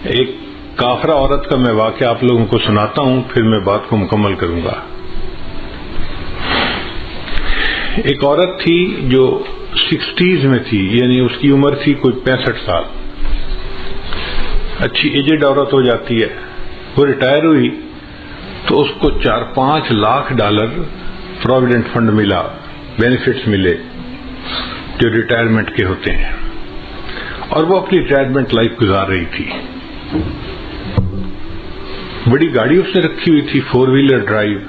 ایک کافرہ عورت کا میں واقعہ آپ لوگوں کو سناتا ہوں، پھر میں بات کو مکمل کروں گا۔ ایک عورت تھی جو 60s میں تھی، یعنی اس کی عمر تھی کوئی 65 سال، اچھی ایجڈ عورت ہو جاتی ہے۔ وہ ریٹائر ہوئی تو اس کو $4-5 لاکھ پروویڈنٹ فنڈ ملا، بینیفٹس ملے جو ریٹائرمنٹ کے ہوتے ہیں، اور وہ اپنی ریٹائرمنٹ لائف گزار رہی تھی۔ بڑی گاڑی اس نے رکھی ہوئی تھی، 4 ویلر ڈرائیو۔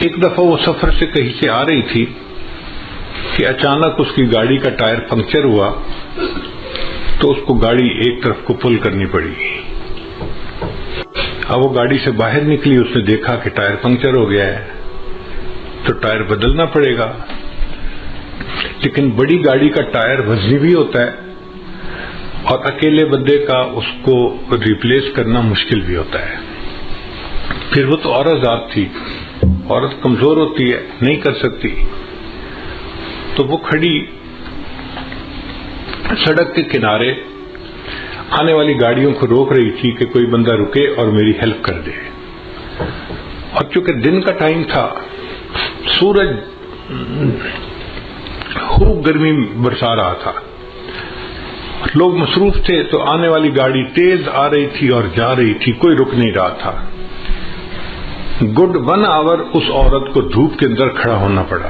ایک دفعہ وہ سفر سے کہیں سے آ رہی تھی کہ اچانک اس کی گاڑی کا ٹائر پنکچر ہوا تو اس کو گاڑی ایک طرف کو پل کرنی پڑی۔ اب وہ گاڑی سے باہر نکلی، اس نے دیکھا کہ ٹائر پنکچر ہو گیا ہے تو ٹائر بدلنا پڑے گا، لیکن بڑی گاڑی کا ٹائر وزنی بھی ہوتا ہے اور اکیلے بندے کا اس کو ریپلیس کرنا مشکل بھی ہوتا ہے۔ پھر وہ تو عورت ذات تھی، عورت کمزور ہوتی ہے، نہیں کر سکتی، تو وہ کھڑی سڑک کے کنارے آنے والی گاڑیوں کو روک رہی تھی کہ کوئی بندہ رکے اور میری ہیلپ کر دے۔ اور چونکہ دن کا ٹائم تھا، سورج خوب گرمی برسا رہا تھا، لوگ مصروف تھے، تو آنے والی گاڑی تیز آ رہی تھی اور جا رہی تھی، کوئی رک نہیں رہا تھا۔ گڈ 1 آور اس عورت کو دھوپ کے اندر کھڑا ہونا پڑا۔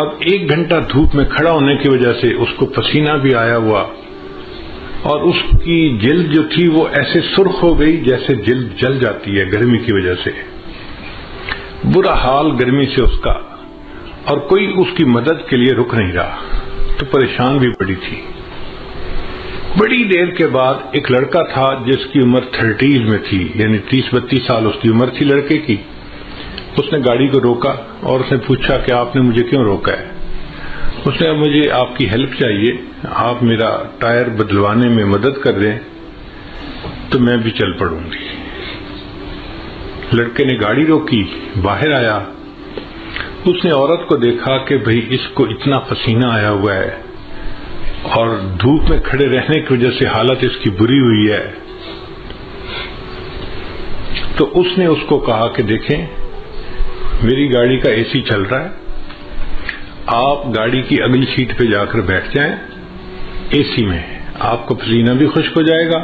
اب 1 گھنٹہ دھوپ میں کھڑا ہونے کی وجہ سے اس کو پسینہ بھی آیا ہوا، اور اس کی جلد جو تھی وہ ایسے سرخ ہو گئی جیسے جلد جل جاتی ہے گرمی کی وجہ سے۔ برا حال گرمی سے اس کا، اور کوئی اس کی مدد کے لیے رک نہیں رہا، تو پریشان بھی بڑی تھی۔ بڑی دیر کے بعد ایک لڑکا تھا جس کی عمر 30s میں تھی، یعنی 30-32 سال اس کی عمر تھی لڑکے کی۔ اس نے گاڑی کو روکا اور اس نے پوچھا کہ آپ نے مجھے کیوں روکا ہے؟ اس نے مجھے آپ کی ہیلپ چاہیے، آپ میرا ٹائر بدلوانے میں مدد کر دیں تو میں بھی چل پڑوں گی۔ لڑکے نے گاڑی روکی، باہر آیا، اس نے عورت کو دیکھا کہ بھئی اس کو اتنا پسینہ آیا ہوا ہے اور دھوپ میں کھڑے رہنے کی وجہ سے حالت اس کی بری ہوئی ہے، تو اس نے اس کو کہا کہ دیکھیں میری گاڑی کا اے سی چل رہا ہے، آپ گاڑی کی اگلی سیٹ پہ جا کر بیٹھ جائیں اے سی میں، آپ کو پسینہ بھی خشک ہو جائے گا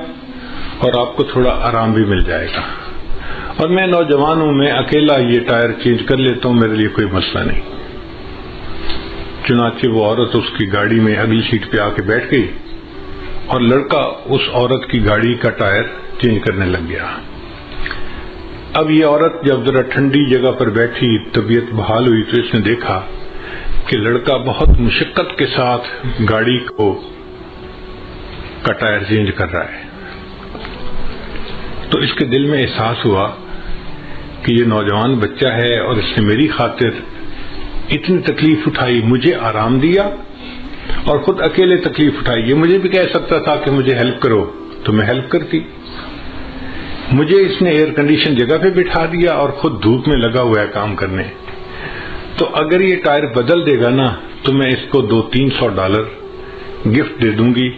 اور آپ کو تھوڑا آرام بھی مل جائے گا، اور میں نوجوان ہوں، میں اکیلا یہ ٹائر چینج کر لیتا ہوں، میرے لیے کوئی مسئلہ نہیں۔ چنانچہ وہ عورت اس کی گاڑی میں اگلی سیٹ پہ آ کے بیٹھ گئی اور لڑکا اس عورت کی گاڑی کا ٹائر چینج کرنے لگ گیا۔ اب یہ عورت جب ذرا ٹھنڈی جگہ پر بیٹھی، طبیعت بحال ہوئی، تو اس نے دیکھا کہ لڑکا بہت مشقت کے ساتھ گاڑی کا ٹائر چینج کر رہا ہے۔ تو اس کے دل میں احساس ہوا کہ یہ نوجوان بچہ ہے اور اس نے میری خاطر اتنی تکلیف اٹھائی، مجھے آرام دیا اور خود اکیلے تکلیف اٹھائی۔ یہ مجھے بھی کہہ سکتا تھا کہ مجھے ہیلپ کرو تو میں ہیلپ کرتی، مجھے اس نے ایئر کنڈیشن جگہ پہ بٹھا دیا اور خود دھوپ میں لگا ہوا ہے کام کرنے۔ تو اگر یہ ٹائر بدل دے گا نا تو میں اس کو $200-300 گفٹ دے دوں گی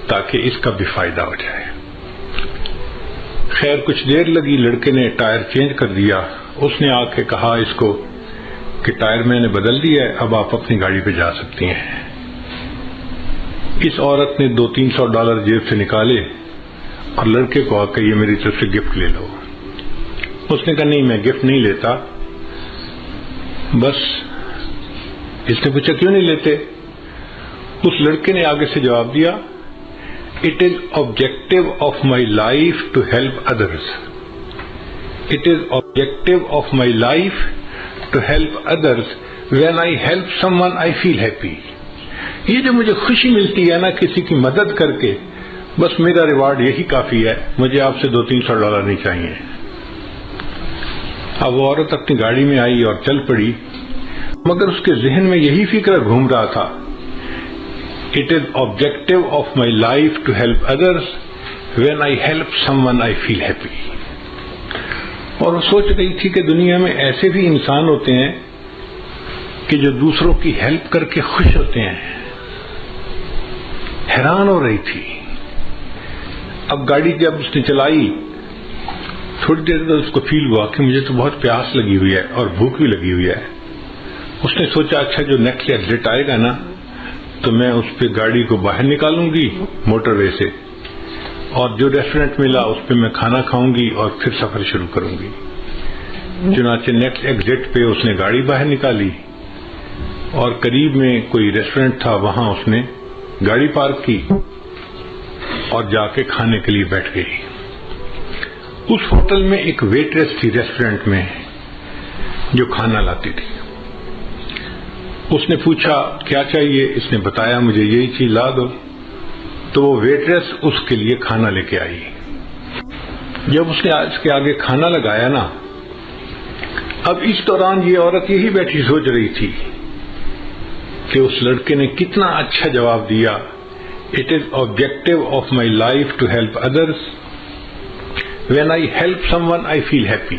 تاکہ اس کا بھی فائدہ ہو جائے۔ خیر کچھ دیر لگی، لڑکے نے ٹائر چینج کر دیا۔ اس نے آ کے کہا اس کو کہ ٹائر میں نے بدل دیا ہے، اب آپ اپنی گاڑی پہ جا سکتی ہیں۔ اس عورت نے $200-300 جیب سے نکالے اور لڑکے کو آ کے یہ میری طرف سے گفٹ لے لو۔ اس نے کہا نہیں میں گفٹ نہیں لیتا۔ بس اس نے پوچھا کیوں نہیں لیتے؟ اس لڑکے نے آگے سے جواب دیا It is objective of my life to help others. It is objective of my life to help others. When I help someone, I feel happy. یہ جو مجھے خوشی ملتی ہے نا کسی کی مدد کر کے، بس میرا ریوارڈ یہی کافی ہے، مجھے آپ سے $200-300 نہیں چاہیے۔ اب وہ عورت اپنی گاڑی میں آئی اور چل پڑی، مگر اس کے ذہن میں یہی فکر گھوم رہا تھا It is objective of my life to help others. When I help someone, I feel happy. اور وہ سوچ رہی تھی کہ دنیا میں ایسے بھی انسان ہوتے ہیں کہ جو دوسروں کی ہیلپ کر کے خوش ہوتے ہیں۔ حیران ہو رہی تھی اب گاڑی جب اس نے چلائی تھوڑی دیر بعد اس کو فیل ہوا کہ مجھے تو بہت پیاس لگی ہوئی ہے اور بھوک بھی لگی ہوئی ہے. اس نے سوچا اچھا جو نیکسٹ ایگزٹ آئے گا نا تو میں اس پہ گاڑی کو باہر نکالوں گی موٹر وے سے, اور جو ریسٹورینٹ ملا اس پہ میں کھانا کھاؤں گی اور پھر سفر شروع کروں گی. چنانچہ نیکسٹ ایگزٹ پہ اس نے گاڑی باہر نکالی اور قریب میں کوئی ریسٹورینٹ تھا, وہاں اس نے گاڑی پارک کی اور جا کے کھانے کے لیے بیٹھ گئی. اس ہوٹل میں ایک ویٹریس تھی ریسٹورینٹ میں جو کھانا لاتی تھی. اس نے پوچھا کیا چاہیے, اس نے بتایا مجھے یہی چیز لا دو. تو وہ ویٹریس اس کے لیے کھانا لے کے آئی. جب اس نے اس کے آگے کھانا لگایا نا, اب اس دوران یہ عورت یہی بیٹھی سوچ رہی تھی کہ اس لڑکے نے کتنا اچھا جواب دیا. It is objective of my life to help others. When I help someone, I feel happy.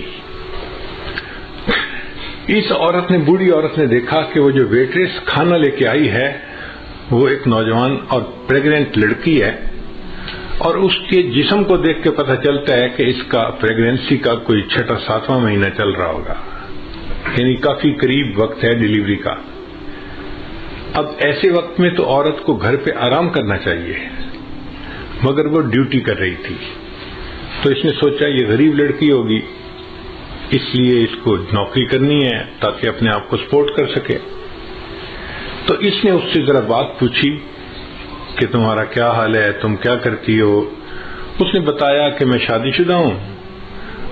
اس عورت نے, بوڑھی عورت نے دیکھا کہ وہ جو ویٹریس کھانا لے کے آئی ہے وہ ایک نوجوان اور پریگننٹ لڑکی ہے, اور اس کے جسم کو دیکھ کے پتہ چلتا ہے کہ اس کا پریگننسی کا کوئی 6واں مہینہ چل رہا ہوگا, یعنی کافی قریب وقت ہے ڈیلیوری کا. اب ایسے وقت میں تو عورت کو گھر پہ آرام کرنا چاہیے, مگر وہ ڈیوٹی کر رہی تھی. تو اس نے سوچا یہ غریب لڑکی ہوگی, اس لیے اس کو نوکری کرنی ہے تاکہ اپنے آپ کو سپورٹ کر سکے. تو اس نے اس سے ذرا بات پوچھی کہ تمہارا کیا حال ہے, تم کیا کرتی ہو. اس نے بتایا کہ میں شادی شدہ ہوں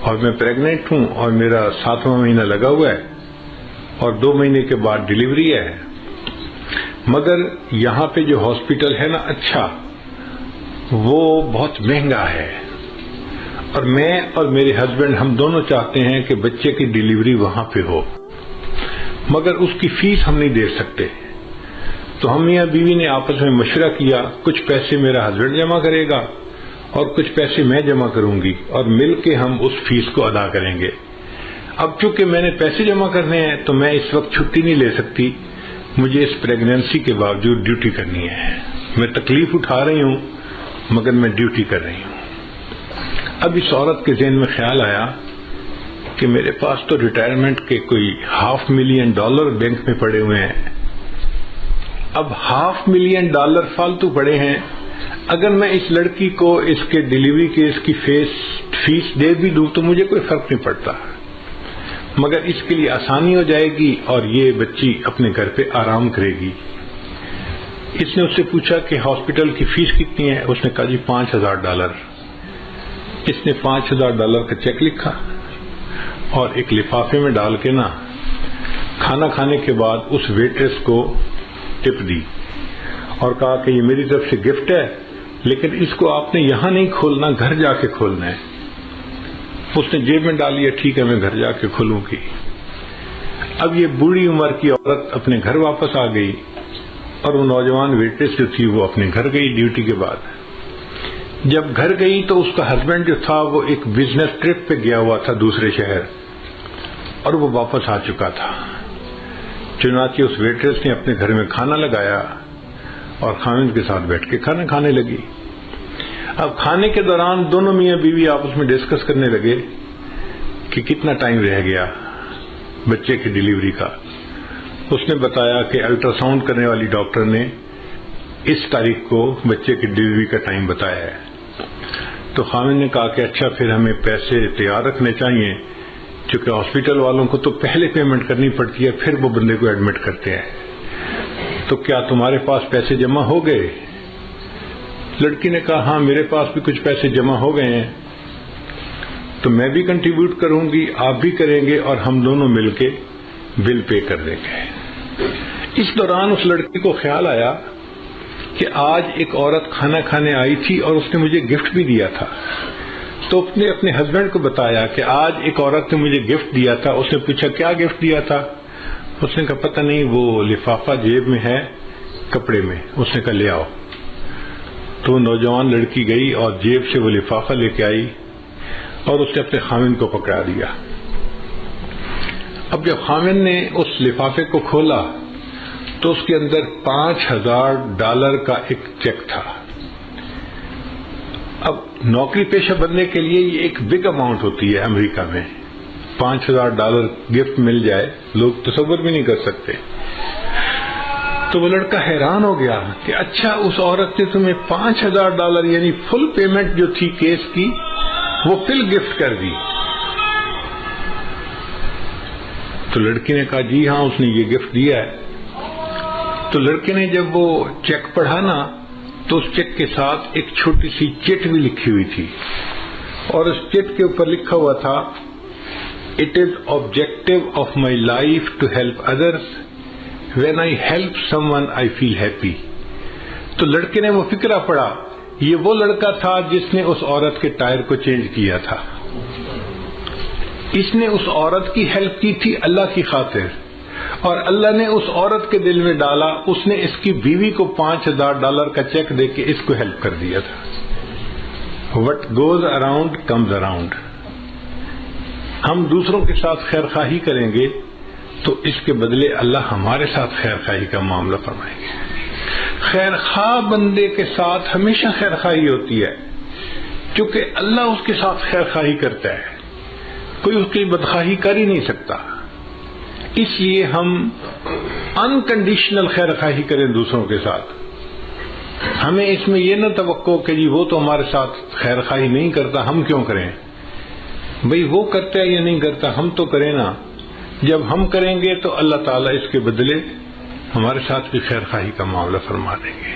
اور میں پریگننٹ ہوں اور میرا 7واں مہینہ لگا ہوا ہے اور 2 مہینے کے بعد ڈیلیوری ہے, مگر یہاں پہ جو ہاسپٹل ہے نا اچھا وہ بہت مہنگا ہے, اور میں اور میرے ہسبینڈ ہم دونوں چاہتے ہیں کہ بچے کی ڈیلیوری وہاں پہ ہو, مگر اس کی فیس ہم نہیں دے سکتے. تو ہم میاں بیوی نے آپس میں مشورہ کیا, کچھ پیسے میرا ہسبینڈ جمع کرے گا اور کچھ پیسے میں جمع کروں گی, اور مل کے ہم اس فیس کو ادا کریں گے. اب چونکہ میں نے پیسے جمع کرنے ہیں تو میں اس وقت چھٹی نہیں لے سکتی, مجھے اس پریگننسی کے باوجود ڈیوٹی کرنی ہے. میں تکلیف اٹھا رہی ہوں مگر میں ڈیوٹی کر رہی ہوں. اب اس عورت کے ذہن میں خیال آیا کہ میرے پاس تو ریٹائرمنٹ کے کوئی $500,000 بینک میں پڑے ہوئے ہیں. اب $500,000 فالتو پڑے ہیں, اگر میں اس لڑکی کو اس کے ڈیلیوری کے اس کی فیس دے بھی دوں تو مجھے کوئی فرق نہیں پڑتا, مگر اس کے لیے آسانی ہو جائے گی اور یہ بچی اپنے گھر پہ آرام کرے گی. اس نے اس سے پوچھا کہ ہاسپٹل کی فیس کتنی ہے. اس نے کہا جی $5,000. اس نے $5,000 کا چیک لکھا اور ایک لفافے میں ڈال کے نا کھانا کھانے کے بعد اس ویٹریس کو ٹپ دی اور کہا کہ یہ میری طرف سے گفٹ ہے, لیکن اس کو آپ نے یہاں نہیں کھولنا, گھر جا کے کھولنا ہے. اس نے جیب میں ڈال لیا, ٹھیک ہے میں گھر جا کے کھولوں گی. اب یہ بوڑھی عمر کی عورت اپنے گھر واپس آ گئی اور وہ نوجوان ویٹریس جو تھی وہ اپنے گھر گئی ڈیوٹی کے بعد. جب گھر گئی تو اس کا ہسبینڈ جو تھا وہ ایک بزنس ٹرپ پہ گیا ہوا تھا دوسرے شہر, اور وہ واپس آ چکا تھا. چنانچہ اس ویٹریس نے اپنے گھر میں کھانا لگایا اور خاوند کے ساتھ بیٹھ کے کھانا کھانے لگی. اب کھانے کے دوران دونوں میاں بیوی آپس میں ڈسکس کرنے لگے کہ کتنا ٹائم رہ گیا بچے کی ڈیلیوری کا. اس نے بتایا کہ الٹرا ساؤنڈ کرنے والی ڈاکٹر نے اس تاریخ کو بچے کی ڈیلیوری کا ٹائم بتایا ہے. تو خاوند نے کہا کہ اچھا پھر ہمیں پیسے تیار رکھنے چاہیے, چونکہ ہاسپٹل والوں کو تو پہلے پیمنٹ کرنی پڑتی ہے پھر وہ بندے کو ایڈمٹ کرتے ہیں, تو کیا تمہارے پاس پیسے جمع ہو گئے؟ لڑکی نے کہا ہاں میرے پاس بھی کچھ پیسے جمع ہو گئے ہیں, تو میں بھی کنٹریبیوٹ کروں گی, آپ بھی کریں گے اور ہم دونوں مل کے بل پے کر دیں گے. اس دوران اس لڑکی کو خیال آیا کہ آج ایک عورت کھانا کھانے آئی تھی اور اس نے مجھے گفٹ بھی دیا تھا. تو اس نے اپنے ہسبینڈ کو بتایا کہ آج ایک عورت نے مجھے گفٹ دیا تھا. اس نے پوچھا کیا گفٹ دیا تھا؟ اس نے کہا پتہ نہیں, وہ لفافہ جیب میں ہے کپڑے میں. اس نے کہا لے آؤ. تو نوجوان لڑکی گئی اور جیب سے وہ لفافہ لے کے آئی اور اس نے اپنے خاوند کو پکڑا دیا. اب جب خاوند نے اس لفافے کو کھولا تو اس کے اندر $5,000 کا ایک چیک تھا. اب نوکری پیشہ بننے کے لیے یہ ایک بگ اماؤنٹ ہوتی ہے. امریکہ میں $5,000 گفٹ مل جائے لوگ تصور بھی نہیں کر سکتے. تو وہ لڑکا حیران ہو گیا کہ اچھا اس عورت نے تمہیں $5,000 یعنی فل پیمنٹ جو تھی کیس کی وہ پل گفٹ کر دی. تو لڑکی نے کہا جی ہاں اس نے یہ گفٹ دیا ہے. تو لڑکے نے جب وہ چیک پڑھا نا تو اس چیک کے ساتھ ایک چھوٹی سی چٹ بھی لکھی ہوئی تھی اور اس چٹ کے اوپر لکھا ہوا تھا It is objective of my life to help others. When I help someone, I feel happy. تو لڑکے نے وہ فقرہ پڑھا. یہ وہ لڑکا تھا جس نے اس عورت کے ٹائر کو چینج کیا تھا. اس نے اس عورت کی ہیلپ کی تھی اللہ کی خاطر اور اللہ نے اس عورت کے دل میں ڈالا. اس نے اس کی بیوی کو $5,000 کا چیک دے کے اس کو ہیلپ کر دیا تھا. What goes around comes around. ہم دوسروں کے ساتھ خیر خواہی کریں گے تو اس کے بدلے اللہ ہمارے ساتھ خیر خواہی کا معاملہ فرمائیں گے. خیر خواہ بندے کے ساتھ ہمیشہ خیر خواہی ہوتی ہے کیونکہ اللہ اس کے ساتھ خیر خواہی کرتا ہے, کوئی اس کی بدخواہی کر ہی نہیں سکتا. اس لیے ہم انکنڈیشنل خیر خواہی کریں دوسروں کے ساتھ. ہمیں اس میں یہ نہ توقع کہ جی وہ تو ہمارے ساتھ خیر خواہی نہیں کرتا ہم کیوں کریں. بھئی وہ کرتا ہے یا نہیں کرتا, ہم تو کریں نا. جب ہم کریں گے تو اللہ تعالیٰ اس کے بدلے ہمارے ساتھ بھی خیر خواہی کا معاملہ فرما دیں گے.